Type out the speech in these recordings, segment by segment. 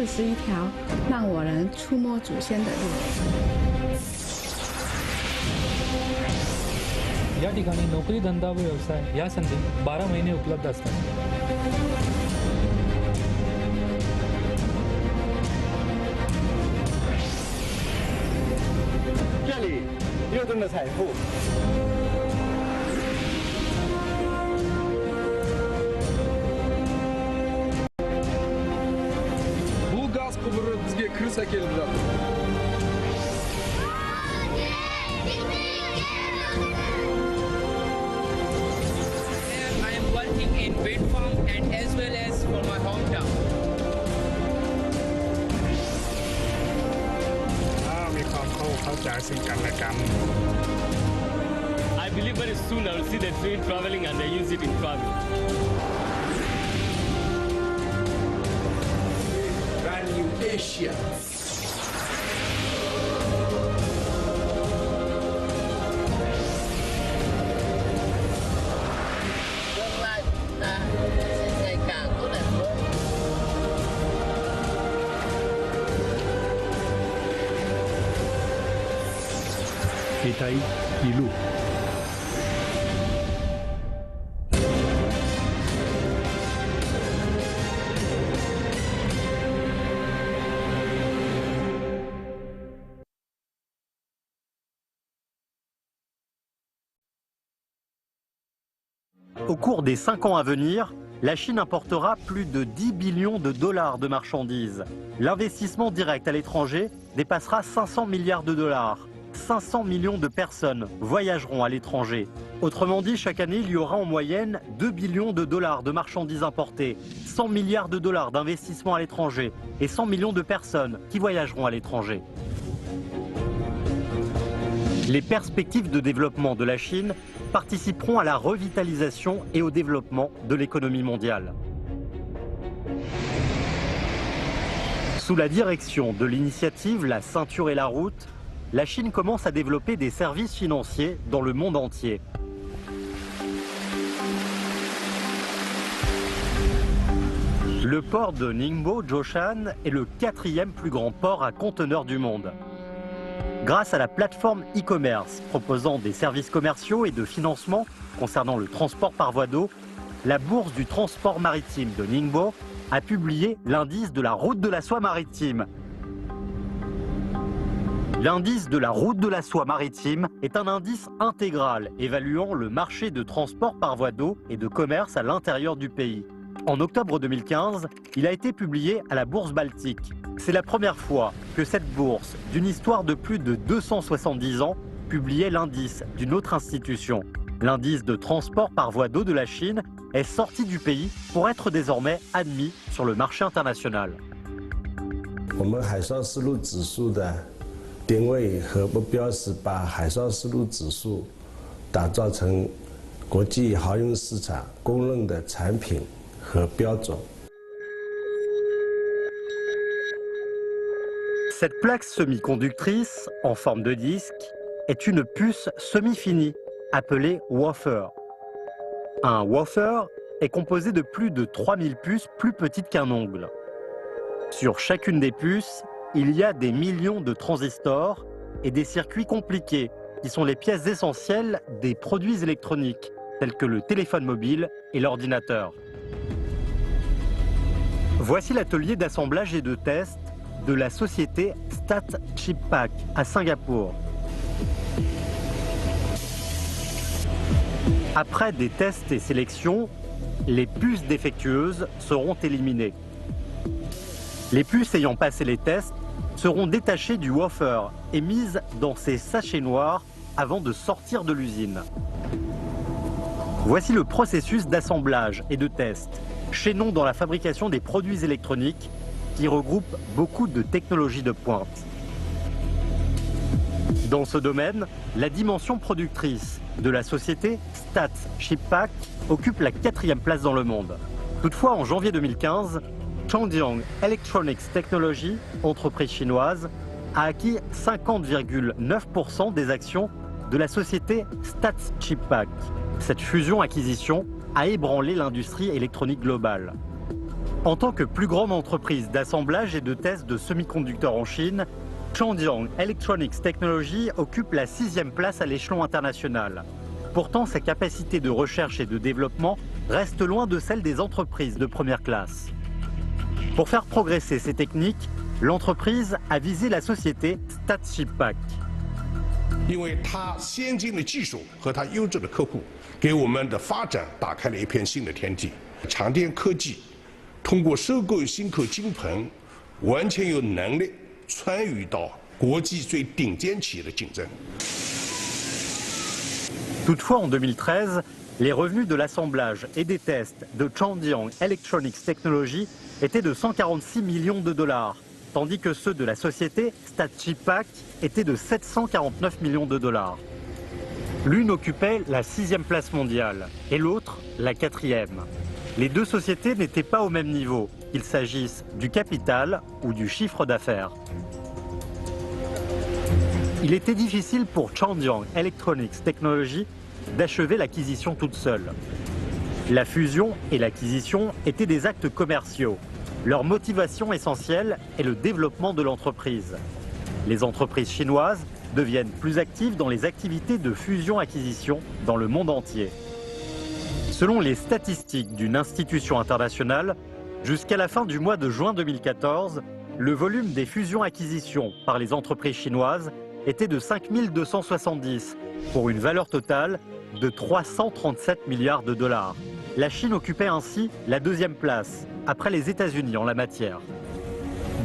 这是一条让我能触摸祖先的路。 या ठिकाणी नोकरी धंदा व व्यवसाय या संधी 12 महिने उपलब्ध असतात. 这里又增了财富。 gaz құбыры бізге кіріс әкеліп жатыр. I am working in wind farm and as well as for my hometown. มีความเข้าใจซึ่งกันและกัน I believe very soon I will see the train traveling and I use it in travel. Value Asia. Tương lai chúng ta sẽ ngày càng tốt đẹp hơn. Itai Ilu. Au cours des 5 ans à venir, la Chine importera plus de 10 billions de dollars de marchandises. L'investissement direct à l'étranger dépassera 500 milliards de dollars. 500 millions de personnes voyageront à l'étranger. Autrement dit, chaque année, il y aura en moyenne 2 billions de dollars de marchandises importées, 100 milliards de dollars d'investissement à l'étranger et 100 millions de personnes qui voyageront à l'étranger. Les perspectives de développement de la Chine participeront à la revitalisation et au développement de l'économie mondiale. Sous la direction de l'initiative La Ceinture et la Route, la Chine commence à développer des services financiers dans le monde entier. Le port de Ningbo Zhoushan est le 4e plus grand port à conteneurs du monde. Grâce à la plateforme e-commerce proposant des services commerciaux et de financement concernant le transport par voie d'eau, la bourse du transport maritime de Ningbo a publié l'indice de la route de la soie maritime. L'indice de la route de la soie maritime est un indice intégral évaluant le marché de transport par voie d'eau et de commerce à l'intérieur du pays. En octobre 2015, il a été publié à la Bourse Baltique. C'est la première fois que cette bourse, d'une histoire de plus de 270 ans, publiait l'indice d'une autre institution. L'indice de transport par voie d'eau de la Chine est sorti du pays pour être désormais admis sur le marché international. 我们海上丝路指数的定位和目标是把海上丝路指数打造成国际航运市场公认的产品和标准。 Cette plaque semi-conductrice, en forme de disque, est une puce semi-finie, appelée wafer. Un wafer est composé de plus de 3000 puces plus petites qu'un ongle. Sur chacune des puces, il y a des millions de transistors et des circuits compliqués, qui sont les pièces essentielles des produits électroniques, tels que le téléphone mobile et l'ordinateur. Voici l'atelier d'assemblage et de test de la société Stat Chip Pack à Singapour. Après des tests et sélections, les puces défectueuses seront éliminées. Les puces ayant passé les tests seront détachées du wafer et mises dans ces sachets noirs avant de sortir de l'usine. Voici le processus d'assemblage et de test, chaînon dans la fabrication des produits électroniques qui regroupe beaucoup de technologies de pointe. Dans ce domaine, la dimension productrice de la société Stat Chip Pack occupe la 4e place dans le monde. Toutefois, en janvier 2015, Changjiang Electronics Technology, entreprise chinoise, a acquis 50,9% des actions de la société Stat Chip Pack. Cette fusion-acquisition a ébranlé l'industrie électronique globale. En tant que plus grande entreprise d'assemblage et de test de semi-conducteurs en Chine, Changjiang Electronics Technology occupe la 6e place à l'échelon international. Pourtant, sa capacité de recherche et de développement reste loin de celle des entreprises de première classe. Pour faire progresser ces techniques, l'entreprise a visé la société StatChipPAC. 因为它先进的技术和它优质的客户，给我们的发展打开了一片新的天地。长电科技通过收购新科金鹏，完全有能力参与到国际最顶尖企业的竞争。 Toutefois, en 2013, les revenus de l'assemblage et des tests de Changjiang Electronics Technology étaient de 146 millions de dollars, tandis que ceux de la société StatChipPAC étaient de 749 millions de dollars. L'une occupait la 6e place mondiale et l'autre la 4e. Les deux sociétés n'étaient pas au même niveau, qu'il s'agisse du capital ou du chiffre d'affaires. Il était difficile pour Changjiang Electronics Technology d'achever l'acquisition toute seule. La fusion et l'acquisition étaient des actes commerciaux. Leur motivation essentielle est le développement de l'entreprise. Les entreprises chinoises deviennent plus actives dans les activités de fusion-acquisition dans le monde entier. Selon les statistiques d'une institution internationale, jusqu'à la fin du mois de juin 2014, le volume des fusions-acquisitions par les entreprises chinoises était de 5 270 pour une valeur totale de 337 milliards de dollars. La Chine occupait ainsi la 2e place, après les États-Unis en la matière.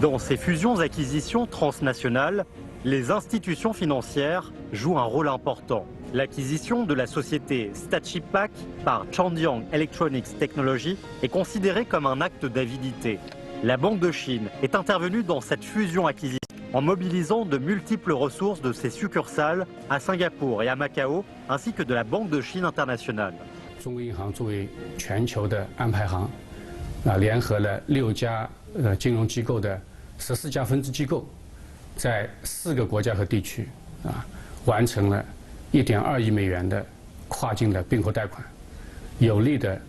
Dans ces fusions-acquisitions transnationales, les institutions financières jouent un rôle important. L'acquisition de la société StatChipPAC par Changjiang Electronics Technology est considérée comme un acte d'avidité. La Banque de Chine est intervenue dans cette fusion-acquisition en mobilisant de multiples ressources de ses succursales à Singapour et à Macao, ainsi que de la Banque de Chine internationale. 中国银行作为全球的安排行，联合了6家金融机构的14家分支机构，在4个国家和地区完成了1.2亿美元的跨境的并购贷款，有力的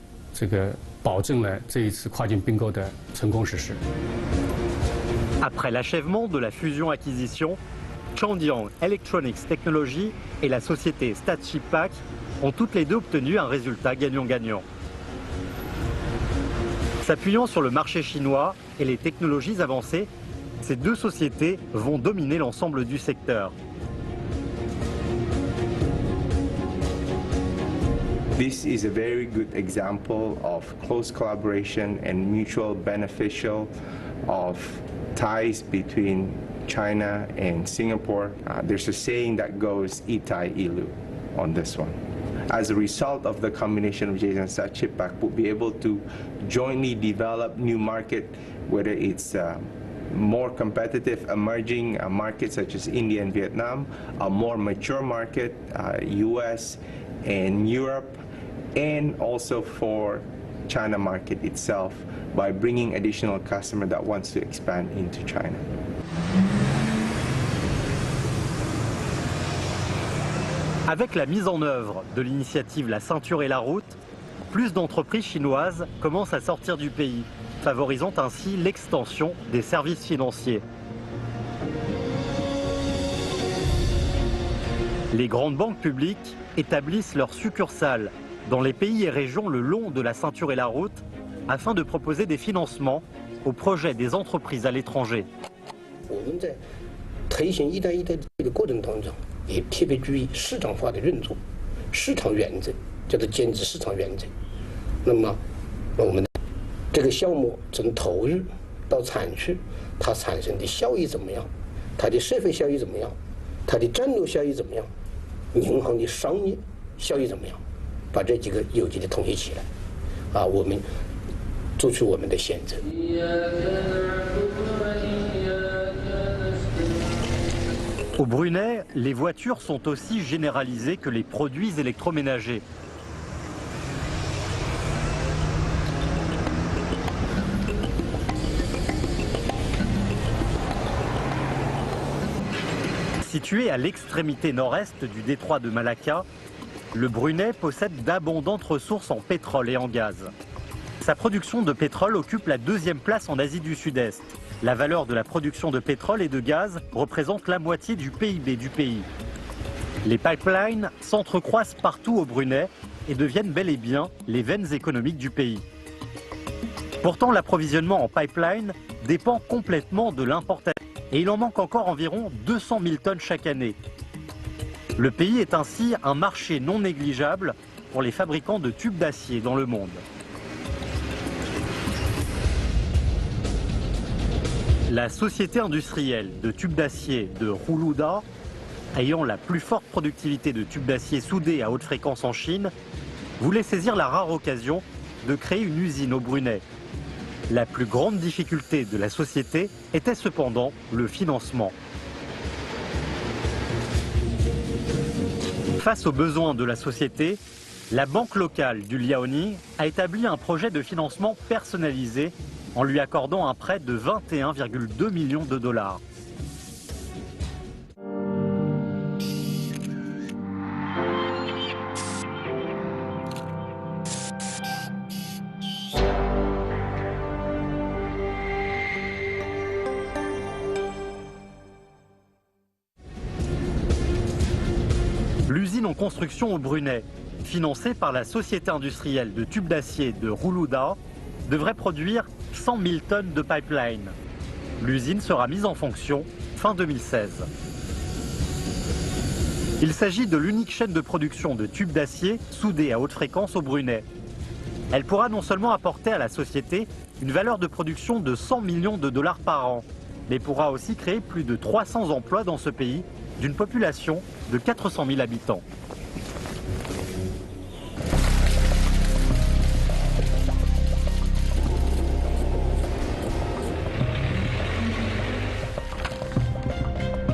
保证了这一次跨境并购的成功实施。 Après l'achèvement de la fusion-acquisition, Changjiang Electronics Technology et la société StatChipPAC ont toutes les deux obtenu un résultat gagnant-gagnant. S'appuyant sur le marché chinois et les technologies avancées, ces deux sociétés vont dominer l'ensemble du secteur. This is a very good example of close collaboration and mutual beneficial of ties between China and Singapore. There's a saying that goes itai ilu on this one. As a result of the combination of JS and StatChipPAC, we'll be able to jointly develop new market, whether it's more competitive emerging markets such as India and Vietnam, a more mature market, US and Europe, and also for China market itself by bringing additional customer that wants to expand into China. Avec la mise en œuvre de l'initiative La Ceinture et la Route, plus d'entreprises chinoises commencent à sortir du pays, favorisant ainsi l'extension des services financiers. Les grandes banques publiques établissent leurs succursales dans les pays et régions le long de la Ceinture et la Route afin de proposer des financements aux projets des entreprises à l'étranger. 我们在推行一带一路的过程当中，也特别注意市场化的运作，市场原则叫做坚持市场原则。那么，我们这个项目从投入到产出，它产生的效益怎么样？它的社会效益怎么样？它的战略效益怎么样？银行的商业效益怎么样？把这几个有机的统一起来，我们做出我们的选择。 Au Brunei, les voitures sont aussi généralisées que les produits électroménagers. Situé à l'extrémité nord-est du détroit de Malacca, le Brunei possède d'abondantes ressources en pétrole et en gaz. Sa production de pétrole occupe la 2e place en Asie du Sud-Est. La valeur de la production de pétrole et de gaz représente la moitié du PIB du pays. Les pipelines s'entrecroisent partout au Brunei et deviennent bel et bien les veines économiques du pays. Pourtant, l'approvisionnement en pipeline dépend complètement de l'importation et il en manque encore environ 200 000 tonnes chaque année. Le pays est ainsi un marché non négligeable pour les fabricants de tubes d'acier dans le monde. La société industrielle de tubes d'acier de Roulouda, ayant la plus forte productivité de tubes d'acier soudés à haute fréquence en Chine, voulait saisir la rare occasion de créer une usine au Brunei. La plus grande difficulté de la société était cependant le financement. Face aux besoins de la société, la banque locale du Liaoning a établi un projet de financement personnalisé en lui accordant un prêt de 21,2 millions de dollars. L'usine en construction au Brunei, financée par la société industrielle de tubes d'acier de Roulouda, devrait produire 100 000 tonnes de pipeline. L'usine sera mise en fonction fin 2016. Il s'agit de l'unique chaîne de production de tubes d'acier soudés à haute fréquence au Brunei. Elle pourra non seulement apporter à la société une valeur de production de 100 millions de dollars par an, mais pourra aussi créer plus de 300 emplois dans ce pays d'une population de 400 000 habitants.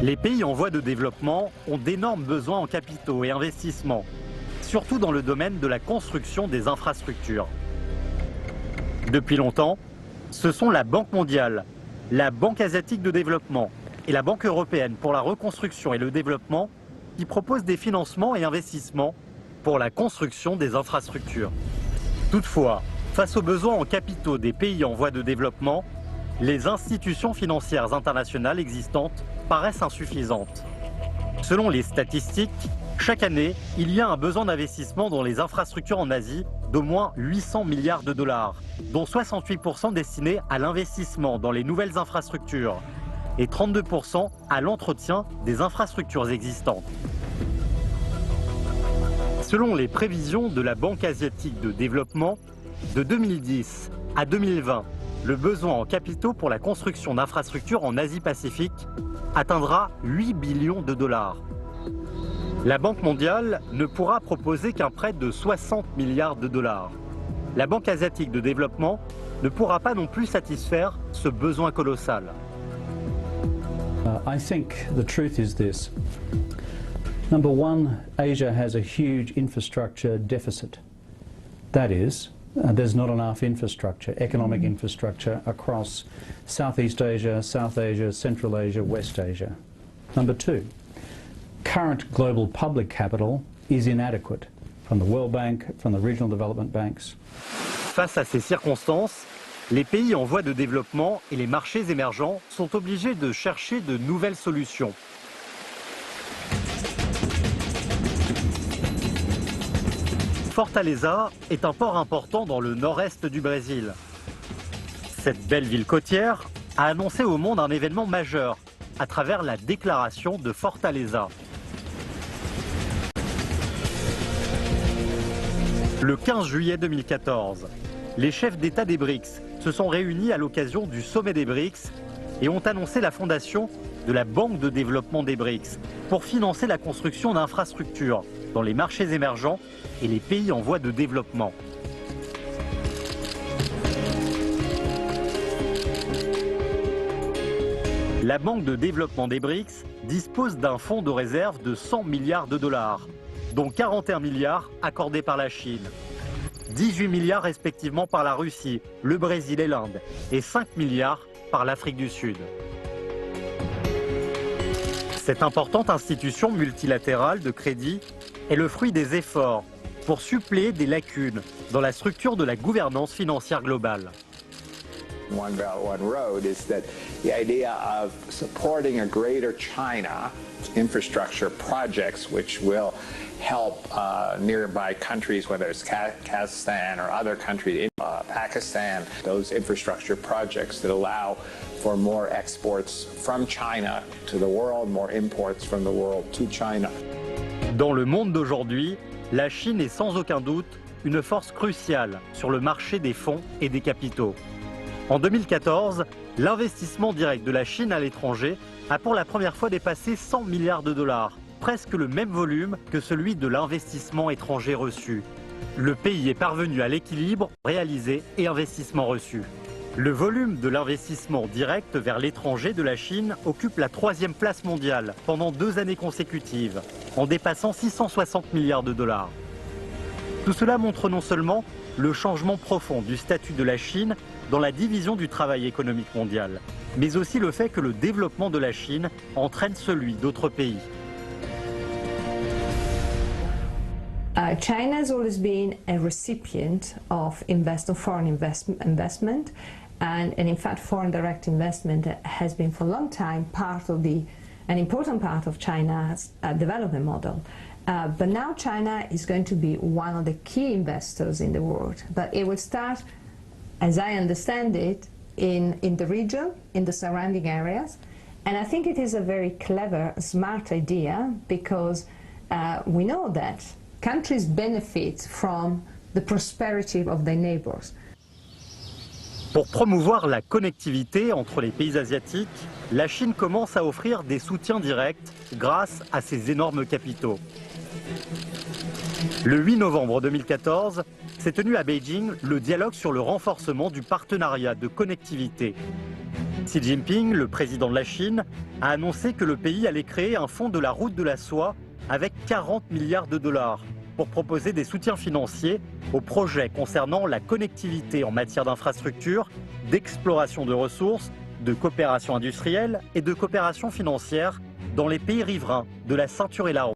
Les pays en voie de développement ont d'énormes besoins en capitaux et investissements, surtout dans le domaine de la construction des infrastructures. Depuis longtemps, ce sont la Banque mondiale, la Banque asiatique de développement et la Banque européenne pour la reconstruction et le développement qui proposent des financements et investissements pour la construction des infrastructures. Toutefois, face aux besoins en capitaux des pays en voie de développement, les institutions financières internationales existantes paraissent insuffisantes. Selon les statistiques, chaque année, il y a un besoin d'investissement dans les infrastructures en Asie d'au moins 800 milliards de dollars, dont 68% destinés à l'investissement dans les nouvelles infrastructures et 32% à l'entretien des infrastructures existantes. Selon les prévisions de la Banque asiatique de développement, de 2010 à 2020, le besoin en capitaux pour la construction d'infrastructures en Asie-Pacifique atteindra 8 billions de dollars. La Banque mondiale ne pourra proposer qu'un prêt de 60 milliards de dollars. La Banque asiatique de développement ne pourra pas non plus satisfaire ce besoin colossal. I think the truth is this. Number one, Asia has a huge infrastructure deficit. That is, there's not enough infrastructure, economic infrastructure across Southeast Asia, South Asia, Central Asia, West Asia. Number two, current global public capital is inadequate from the World Bank, from the regional development banks. Face à ces circonstances, les pays en voie de développement et les marchés émergents sont obligés de chercher de nouvelles solutions. Fortaleza est un port important dans le nord-est du Brésil. Cette belle ville côtière a annoncé au monde un événement majeur à travers la déclaration de Fortaleza. Le 15 juillet 2014, les chefs d'État des BRICS se sont réunis à l'occasion du sommet des BRICS et ont annoncé la fondation de la Banque de développement des BRICS pour financer la construction d'infrastructures dans les marchés émergents et les pays en voie de développement. La Banque de développement des BRICS dispose d'un fonds de réserve de 100 milliards de dollars, dont 41 milliards accordés par la Chine, 18 milliards respectivement par la Russie, le Brésil et l'Inde, et 5 milliards par l'Afrique du Sud. Cette importante institution multilatérale de crédit est le fruit des efforts pour suppléer des lacunes dans la structure de la gouvernance financière globale. One Belt, One Road is that the idea of supporting a greater China infrastructure projects which will help nearby countries, whether it's Kazakhstan or other countries, Pakistan, those infrastructure projects that allow for more exports from China to the world, more imports from the world to China. Dans le monde d'aujourd'hui, la Chine est sans aucun doute une force cruciale sur le marché des fonds et des capitaux. En 2014, l'investissement direct de la Chine à l'étranger a pour la première fois dépassé 100 milliards de dollars, presque le même volume que celui de l'investissement étranger reçu. Le pays est parvenu à l'équilibre réalisé et investissement reçu. Le volume de l'investissement direct vers l'étranger de la Chine occupe la 3e place mondiale pendant 2 années consécutives, en dépassant 660 milliards de dollars. Tout cela montre non seulement le changement profond du statut de la Chine dans la division du travail économique mondial, mais aussi le fait que le développement de la Chine entraîne celui d'autres pays. China has always been a recipient of foreign investment, and in fact foreign direct investment has been for a long time an important part of China's development model. But now China is going to be one of the key investors in the world, but it will start, as I understand it, in the region, in the surrounding areas, and I think it is a very clever, smart idea because we know that countries benefit from the prosperity of their neighbors. Pour promouvoir la connectivité entre les pays asiatiques, la Chine commence à offrir des soutiens directs grâce à ses énormes capitaux. Le 8 novembre 2014, s'est tenu à Beijing le dialogue sur le renforcement du partenariat de connectivité. Xi Jinping, le président de la Chine, a annoncé que le pays allait créer un fonds de la route de la soie avec 40 milliards de dollars pour proposer des soutiens financiers aux projets concernant la connectivité en matière d'infrastructures, d'exploration de ressources, de coopération industrielle et de coopération financière dans les pays riverains de la ceinture Élarron.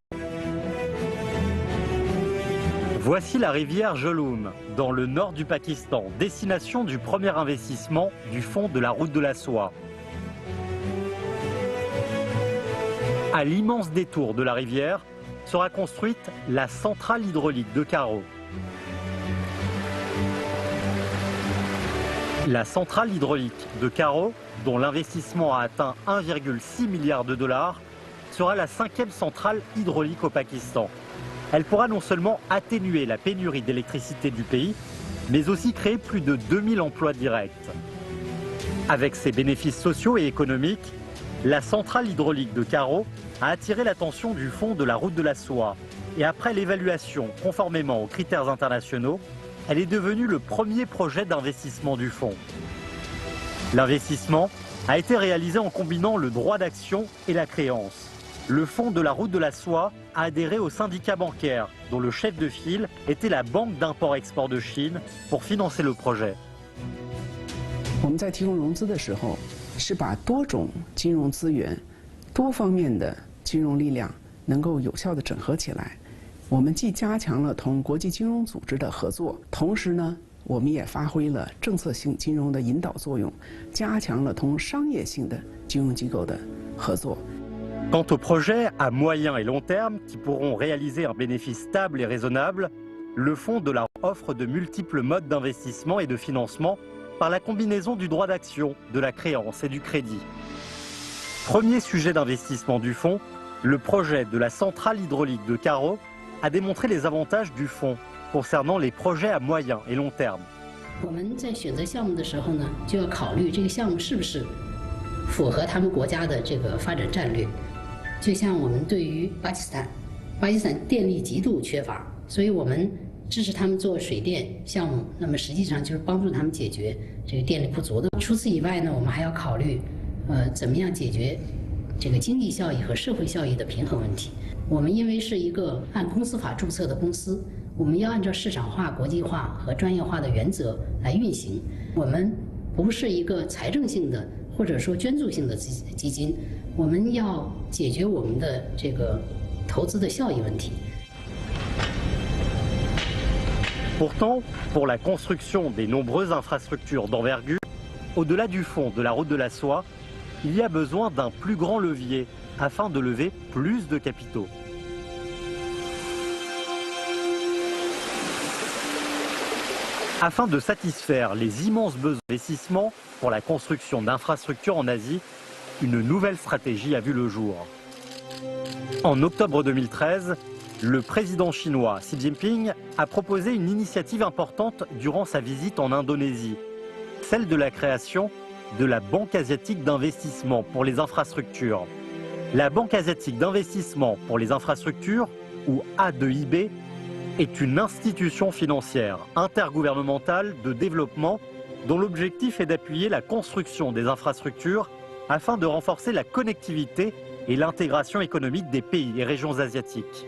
Voici la rivière Jhelum, dans le nord du Pakistan, destination du premier investissement du fonds de la route de la soie. À l'immense détour de la rivière sera construite la centrale hydraulique de Karo. La centrale hydraulique de Karo, dont l'investissement a atteint 1,6 milliard de dollars, sera la 5e centrale hydraulique au Pakistan. Elle pourra non seulement atténuer la pénurie d'électricité du pays, mais aussi créer plus de 2000 emplois directs. Avec ses bénéfices sociaux et économiques, la centrale hydraulique de Karo a attiré l'attention du Fonds de la route de la soie. Et après l'évaluation conformément aux critères internationaux, elle est devenue le premier projet d'investissement du fonds. L'investissement a été réalisé en combinant le droit d'action et la créance. Le Fonds de la route de la soie a adhéré au syndicat bancaire, dont le chef de file était la Banque d'import-export de Chine, pour financer le projet. 我们在提供融资的时候，是把多种金融资源、多方面的金融力量能够有效地整合起来。我们既加强了同国际金融组织的合作，同时呢，我们也发挥了政策性金融的引导作用，加强了同商业性的金融机构的合作。 Quant aux projets à moyen et long terme qui pourront réaliser un bénéfice stable et raisonnable, le Fonds de la offre de multiples modes d'investissement et de financement par la combinaison du droit d'action, de la créance et du crédit. Premier sujet d'investissement du fonds, le projet de la centrale hydraulique de Karo a démontré les avantages du fonds concernant les projets à moyen et long terme. 我们在选择项目的时候呢，就要考虑这个项目是不是符合他们国家的这个发展战略。 就像我们对于巴基斯坦电力极度缺乏，所以我们支持他们做水电项目，那么实际上就是帮助他们解决这个电力不足的。除此以外呢，我们还要考虑，怎么样解决这个经济效益和社会效益的平衡问题。我们因为是一个按公司法注册的公司，我们要按照市场化、国际化和专业化的原则来运行。我们不是一个财政性的或者说捐助性的基金。 我们要解决我们的这个投资的效益问题。Pourtant, pour la construction des nombreuses infrastructures d'envergure, au-delà du fond de la route de la soie, il y a besoin d'un plus grand levier afin de lever plus de capitaux. Afin de satisfaire les immenses besoins d'investissement pour la construction d'infrastructures en Asie, une nouvelle stratégie a vu le jour. En octobre 2013, le président chinois Xi Jinping a proposé une initiative importante durant sa visite en Indonésie, celle de la création de la Banque asiatique d'investissement pour les infrastructures. La Banque asiatique d'investissement pour les infrastructures, ou A2IB, est une institution financière intergouvernementale de développement dont l'objectif est d'appuyer la construction des infrastructures afin de renforcer la connectivité et l'intégration économique des pays et régions asiatiques.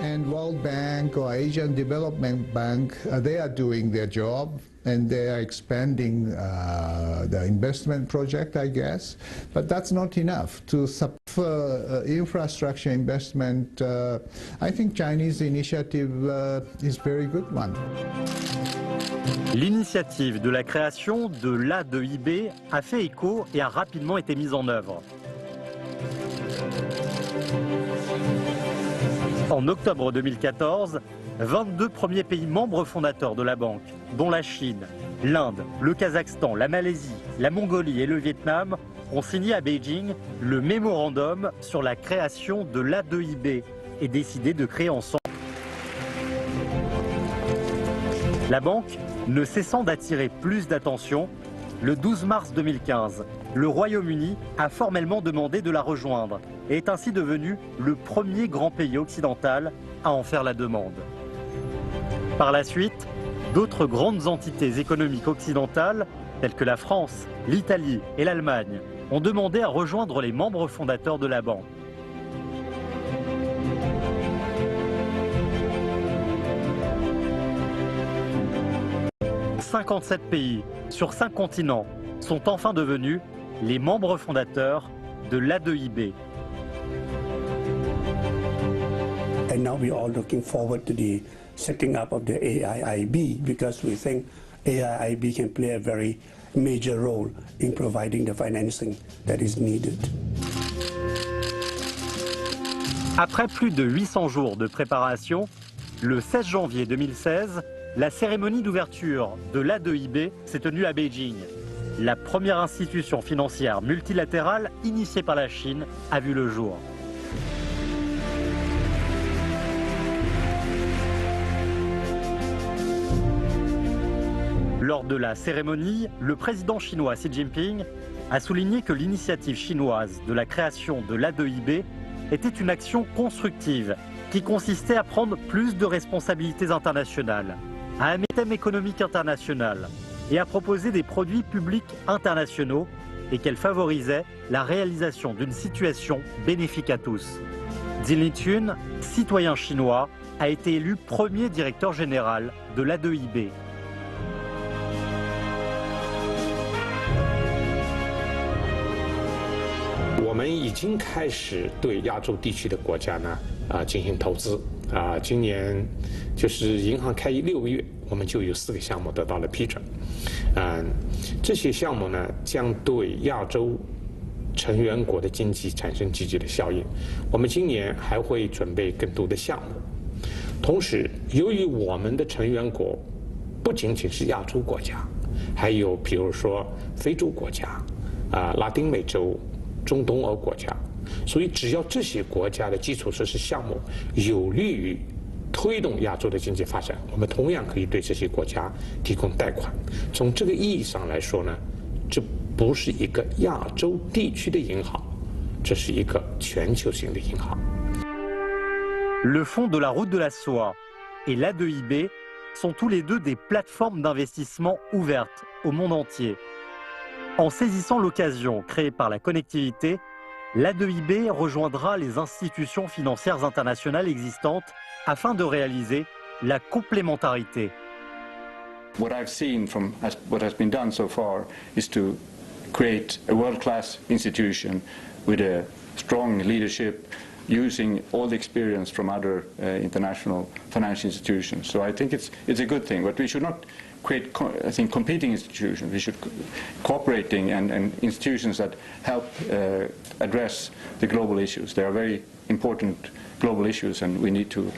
And World Bank or Asian Development Bank, they are doing their job and they are expanding the investment project, I guess. But that's not enough. To infrastructure investment, I think Chinese initiative is a very good one. L'initiative de la création de l'A2IB a fait écho et a rapidement été mise en œuvre. En octobre 2014, 22 premiers pays membres fondateurs de la banque, dont la Chine, l'Inde, le Kazakhstan, la Malaisie, la Mongolie et le Vietnam, ont signé à Beijing le mémorandum sur la création de l'A2IB et décidé de créer ensemble. La banque, ne cessant d'attirer plus d'attention, le 12 mars 2015, le Royaume-Uni a formellement demandé de la rejoindre et est ainsi devenu le premier grand pays occidental à en faire la demande. Par la suite, d'autres grandes entités économiques occidentales, telles que la France, l'Italie et l'Allemagne, ont demandé à rejoindre les membres fondateurs de la banque. « 57 pays sur 5 continents sont enfin devenus les membres fondateurs de l'A2IB. And now we are looking forward to the setting up of the AIIB because we think AIIB can play a very major role in providing the financing that is needed. Après plus de 800 jours de préparation, le 16 janvier 2016, la cérémonie d'ouverture de l'A2IB s'est tenue à Beijing. La première institution financière multilatérale initiée par la Chine a vu le jour. Lors de la cérémonie, le président chinois Xi Jinping a souligné que l'initiative chinoise de la création de l'A2IB était une action constructive qui consistait à prendre plus de responsabilités internationales, à un thème économique international et à proposer des produits publics internationaux et qu'elle favorisait la réalisation d'une situation bénéfique à tous. Xin Lichun, citoyen chinois, a été élu premier directeur général de l'A2IB.我们已经开始对亚洲地区的国家呢进行投资今年就是银行开业6个月，我们就有4个项目得到了批准。这些项目呢将对亚洲成员国的经济产生积极的效应。我们今年还会准备更多的项目。同时，由于我们的成员国不仅仅是亚洲国家，还有比如说非洲国家拉丁美洲、中东欧国家，所以只要这些国家的基础设施项目有利于推动亚洲的经济发展，我们同样可以对这些国家提供贷款。从这个意义上来说呢，这不是一个亚洲地区的银行，这是一个全球性的银行。Le Fonds de la Route de la Soie et l'A2IB sont tous les deux des plateformes d'investissement ouvertes au monde entier. En saisissant l'occasion créée par la connectivité, l'A2IB rejoindra les institutions financières internationales existantes afin de réaliser la complémentarité. What I've seen from what has been done so far is to create a world-class institution with a strong leadership, using all the experience from other international financial institutions. So I think it's a good thing, but we should not create, I think, competing institutions. We should cooperating and institutions that help address the global issues. They are very important global issues, and we need to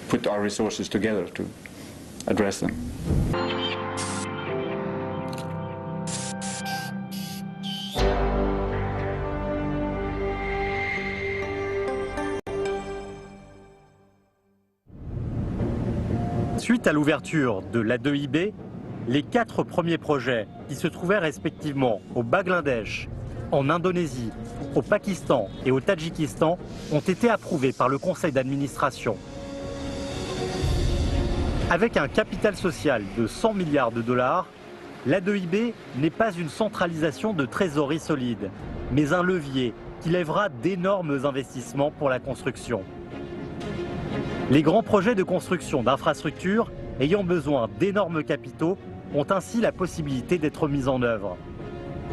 put our resources together to address them. Suite à l'ouverture de l'A2IB, les 4 premiers projets qui se trouvaient respectivement au Bangladesh, en Indonésie, au Pakistan et au Tadjikistan ont été approuvés par le conseil d'administration. Avec un capital social de 100 milliards de dollars, l'A2IB n'est pas une centralisation de trésorerie solide, mais un levier qui lèvera d'énormes investissements pour la construction. Les grands projets de construction d'infrastructures ayant besoin d'énormes capitaux ont ainsi la possibilité d'être mis en œuvre.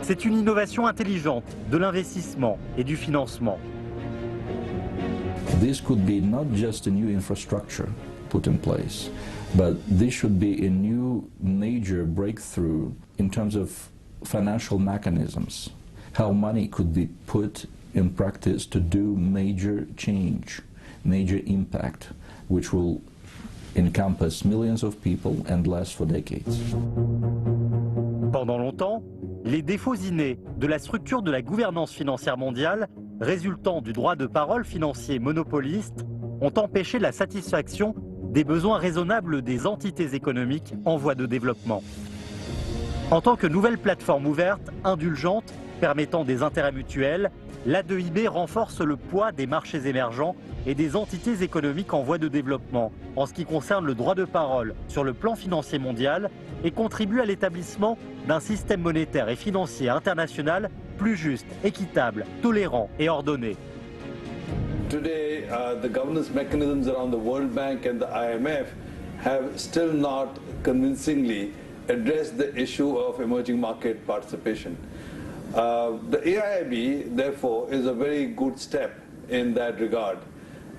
C'est une innovation intelligente de l'investissement et du financement. This could be not just a new infrastructure put in place, but this should be a new major breakthrough in terms of financial mechanisms, how money could be put in practice to do major change, major impact, which will encompass millions of people and last for decades. Pendant longtemps, les défauts innés de la structure de la gouvernance financière mondiale, résultant du droit de parole financier monopoliste, ont empêché la satisfaction des besoins raisonnables des entités économiques en voie de développement. En tant que nouvelle plateforme ouverte, indulgente, permettant des intérêts mutuels, l'A2IB renforce le poids des marchés émergents et des entités économiques en voie de développement en ce qui concerne le droit de parole sur le plan financier mondial et contribue à l'établissement d'un système monétaire et financier international plus juste, équitable, tolérant et ordonné. Today, the governance mechanisms around the World Bank and the IMF have still not convincingly addressed the issue of emerging market participation. The AIIB, therefore, is a very good step in that regard.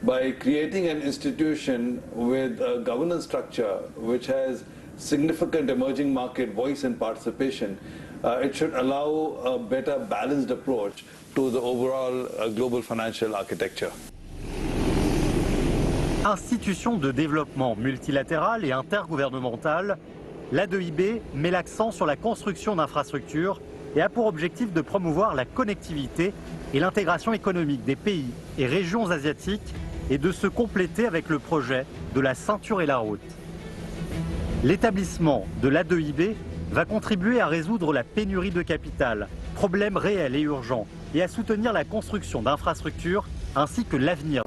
By creating an institution with a governance structure which has significant emerging market voice and participation, it should allow a better balanced approach to the overall global financial architecture. Institution de développement multilatéral et intergouvernemental, l'A2IB met l'accent sur la construction d'infrastructures et a pour objectif de promouvoir la connectivité et l'intégration économique des pays et régions asiatiques et de se compléter avec le projet de la ceinture et la route. L'établissement de l'A2IB va contribuer à résoudre la pénurie de capital, problème réel et urgent, et à soutenir la construction d'infrastructures ainsi que l'avenir.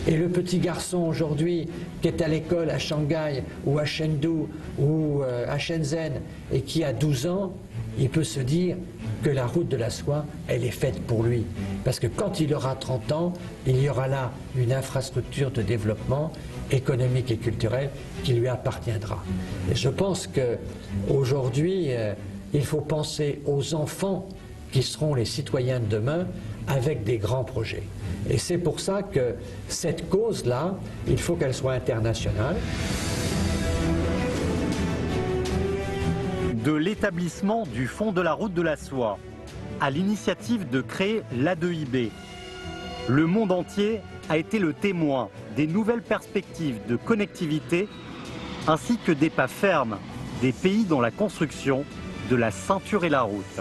Et le petit garçon aujourd'hui qui est à l'école à Shanghai ou à Chengdu ou à Shenzhen et qui a 12 ans, il peut se dire que la route de la soie, elle est faite pour lui. Parce que quand il aura 30 ans, il y aura là une infrastructure de développement économique et culturel qui lui appartiendra. Et je pense qu'aujourd'hui, il faut penser aux enfants qui seront les citoyens de demain avec des grands projets. Et c'est pour ça que cette cause-là, il faut qu'elle soit internationale. De l'établissement du Fonds de la route de la soie à l'initiative de créer l'A2IB, le monde entier a été le témoin des nouvelles perspectives de connectivité ainsi que des pas fermes des pays dans la construction de la ceinture et la route.